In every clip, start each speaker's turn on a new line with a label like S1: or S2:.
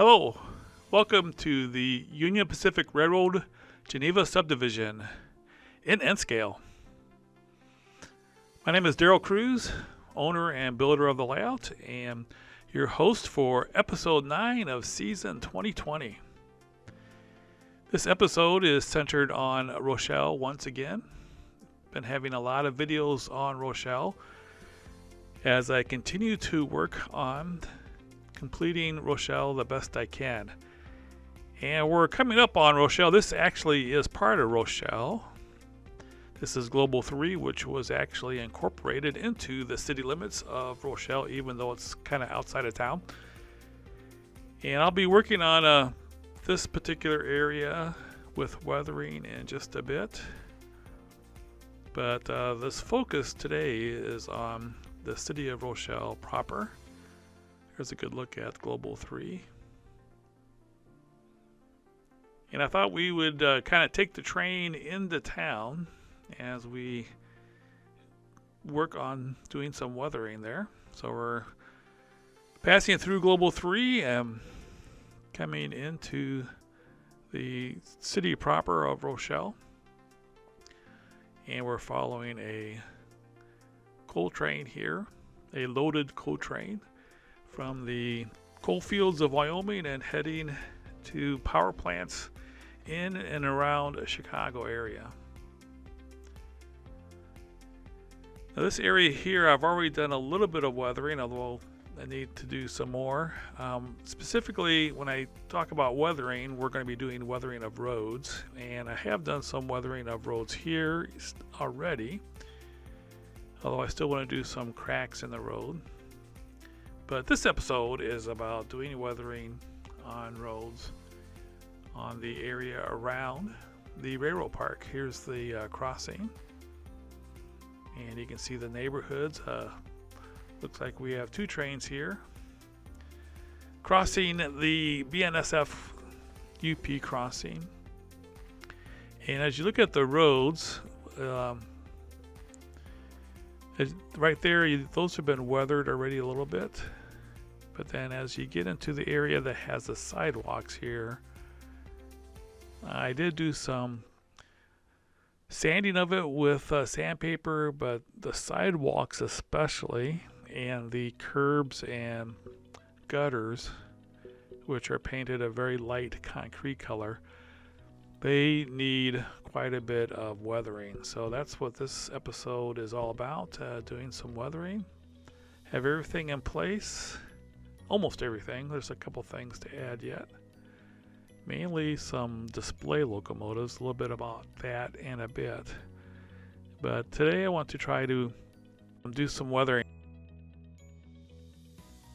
S1: Hello, welcome to the Union Pacific Railroad Geneva Subdivision in N-scale. My name is Daryl Cruz, owner and builder of the layout, and your host for episode 9 of season 2020. This episode is centered on Rochelle once again. Been having a lot of videos on Rochelle as I continue to work on completing Rochelle the best I can. And we're coming up on Rochelle. This actually is part of Rochelle. This is Global 3, which was actually incorporated into the city limits of Rochelle, even though it's kind of outside of town. And I'll be working on this particular area with weathering in just a bit. But this focus today is on the city of Rochelle proper. Here's a good look at Global 3. And I thought we would kind of take the train into town as we work on doing some weathering there. So we're passing through Global 3 and coming into the city proper of Rochelle. And we're following a coal train here, a loaded coal train from the coal fields of Wyoming and heading to power plants in and around the Chicago area. Now this area here, I've already done a little bit of weathering, although I need to do some more. Specifically, when I talk about weathering, we're going to be doing weathering of roads, and I have done some weathering of roads here already, although I still want to do some cracks in the road. But this episode is about doing weathering on roads on the area around the railroad park. Here's the crossing, and you can see the neighborhoods. Looks like we have two trains here crossing the BNSF UP crossing. And as you look at the roads, right there, those have been weathered already a little bit. But then as you get into the area that has the sidewalks here, I did do some sanding of it with sandpaper, but the sidewalks especially, and the curbs and gutters, which are painted a very light concrete color, they need quite a bit of weathering. So that's what this episode is all about, doing some weathering. Have everything in place, almost everything. There's a couple things to add yet. Mainly some display locomotives, a little bit about that in a bit. But today I want to try to do some weathering.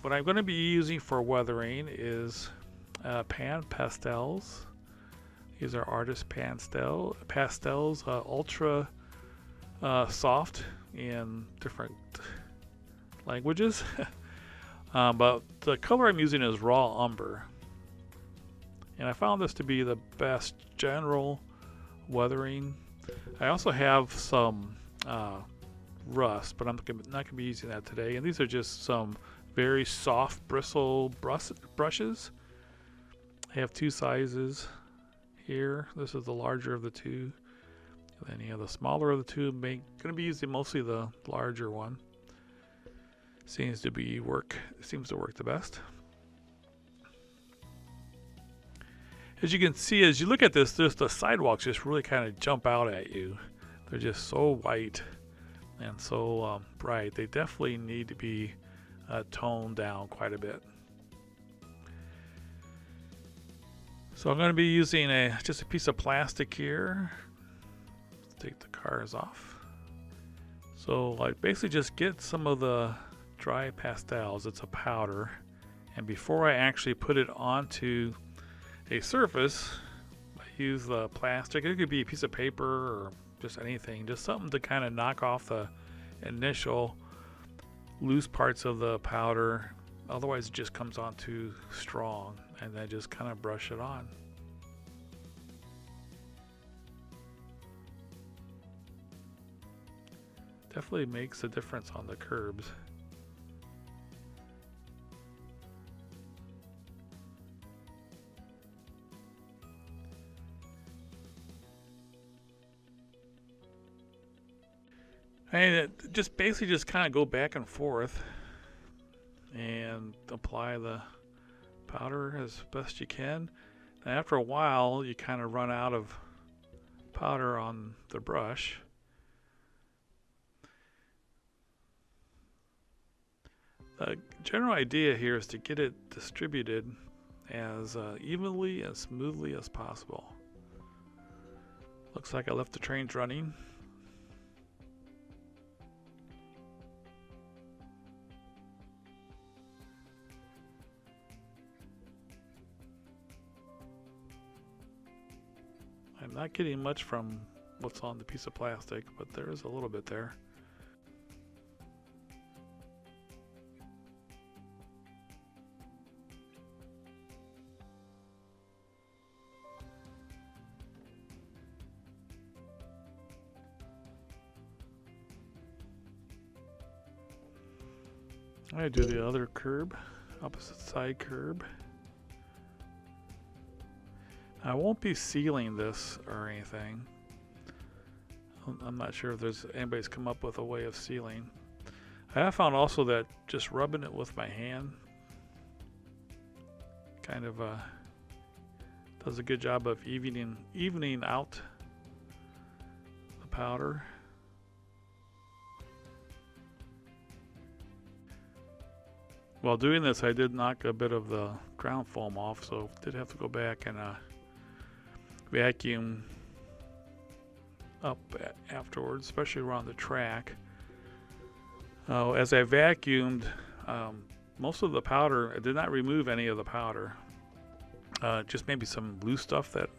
S1: What I'm going to be using for weathering is pan pastels. These are artist pastels, ultra soft in different languages. But the color I'm using is raw umber. And I found this to be the best general weathering. I also have some rust, but I'm not going to be using that today. And these are just some very soft bristle brushes. I have two sizes here. This is the larger of the two. And then you have the smaller of the two. I'm going to be using mostly the larger one. Seems to work the best. As you can see, as you look at this, the sidewalks just really kind of jump out at you. They're just so white and so bright. They definitely need to be toned down quite a bit. So I'm going to be using just a piece of plastic here. Let's take the cars off. So I basically just get some of the dry pastels. It's a powder. And before I actually put it onto a surface, I use the plastic. It could be a piece of paper or just anything, just something to kind of knock off the initial loose parts of the powder. Otherwise it just comes on too strong, and then just kind of brush it on. Definitely makes a difference on the curbs. And it just basically just kind of go back and forth and apply the powder as best you can. And after a while, you kind of run out of powder on the brush. The general idea here is to get it distributed as evenly and smoothly as possible. Looks like I left the trains running. I'm not getting much from what's on the piece of plastic, but there is a little bit there. I do the other curb, opposite side curb. I won't be sealing this or anything. I'm not sure if there's anybody's come up with a way of sealing. I have found also that just rubbing it with my hand kind of does a good job of evening out the powder. While doing this, I did knock a bit of the ground foam off, so did have to go back and vacuum up afterwards, especially around the track. As I vacuumed, most of the powder, I did not remove any of the powder. Just maybe some loose stuff that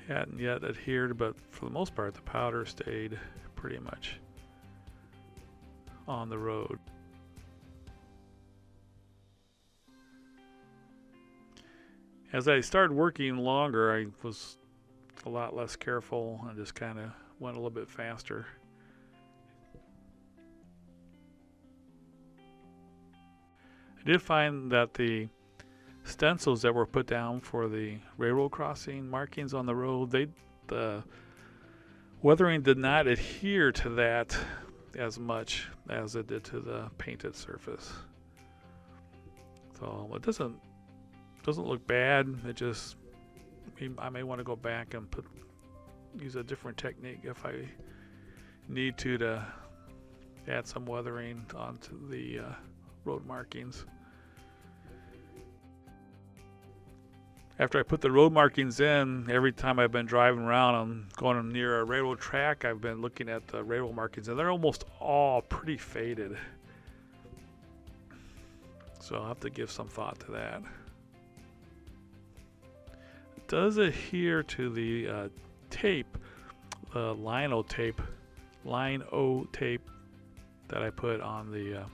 S1: hadn't yet adhered, but for the most part, the powder stayed pretty much on the road. As I started working longer, I was a lot less careful and just kind of went a little bit faster. I did find that the stencils that were put down for the railroad crossing markings on the road, the weathering did not adhere to that as much as it did to the painted surface. So it doesn't look bad. It just, I may want to go back and use a different technique if I need to add some weathering onto the road markings. After I put the road markings in, every time I've been driving around and going near a railroad track, I've been looking at the railroad markings, and they're almost all pretty faded. So I'll have to give some thought to that. It does adhere to the tape, the lino tape that I put on the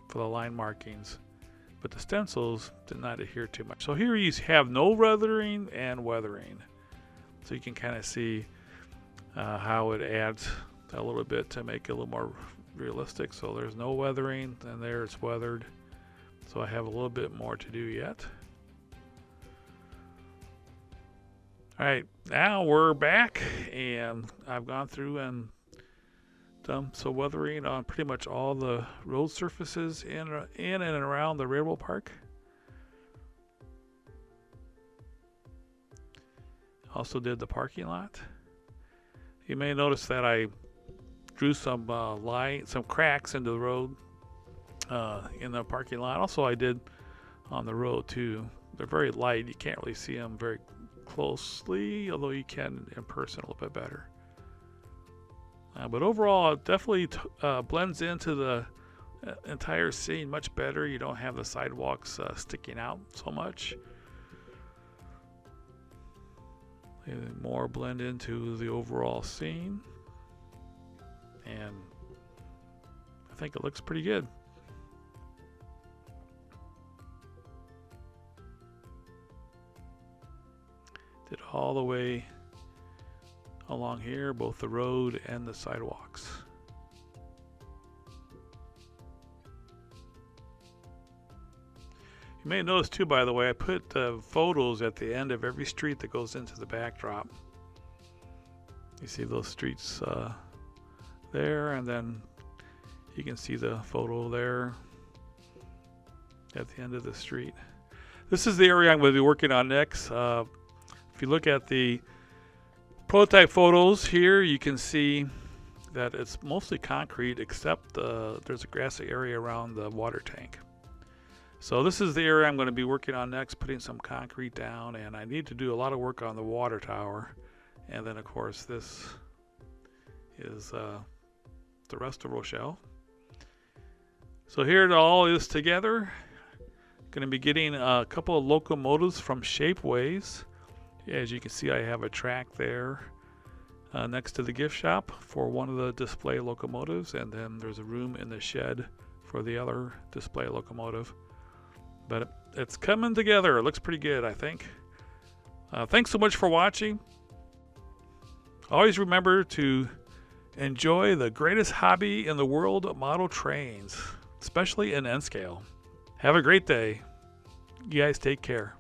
S1: for the line markings. But the stencils did not adhere too much. So here you have no weathering and weathering. So you can kind of see how it adds a little bit to make it a little more realistic. So there's no weathering, and there it's weathered. So I have a little bit more to do yet. All right, now we're back, and I've gone through and done some weathering on pretty much all the road surfaces in and around the railroad park. Also did the parking lot. You may notice that I drew some cracks into the road in the parking lot. Also, I did on the road too. They're very light. You can't really see them very closely, although you can in person a little bit better. But overall, it definitely blends into the entire scene much better. You don't have the sidewalks sticking out so much. They more blend into the overall scene. And I think it looks pretty good. Did all the way along here, both the road and the sidewalks. You may notice too, by the way, I put photos at the end of every street that goes into the backdrop. You see those streets there, and then you can see the photo there at the end of the street. This is the area I'm going to be working on next. If you look at the prototype photos here, you can see that it's mostly concrete, except there's a grassy area around the water tank. So this is the area I'm going to be working on next, putting some concrete down, and I need to do a lot of work on the water tower. And then of course this is the rest of Rochelle. So here it all is together. Going to be getting a couple of locomotives from Shapeways. As you can see, I have a track there next to the gift shop for one of the display locomotives, and then there's a room in the shed for the other display locomotive. But it's coming together. It looks pretty good, I think. Thanks so much for watching. Always remember to enjoy the greatest hobby in the world, model trains, especially in N scale. Have a great day. You guys take care.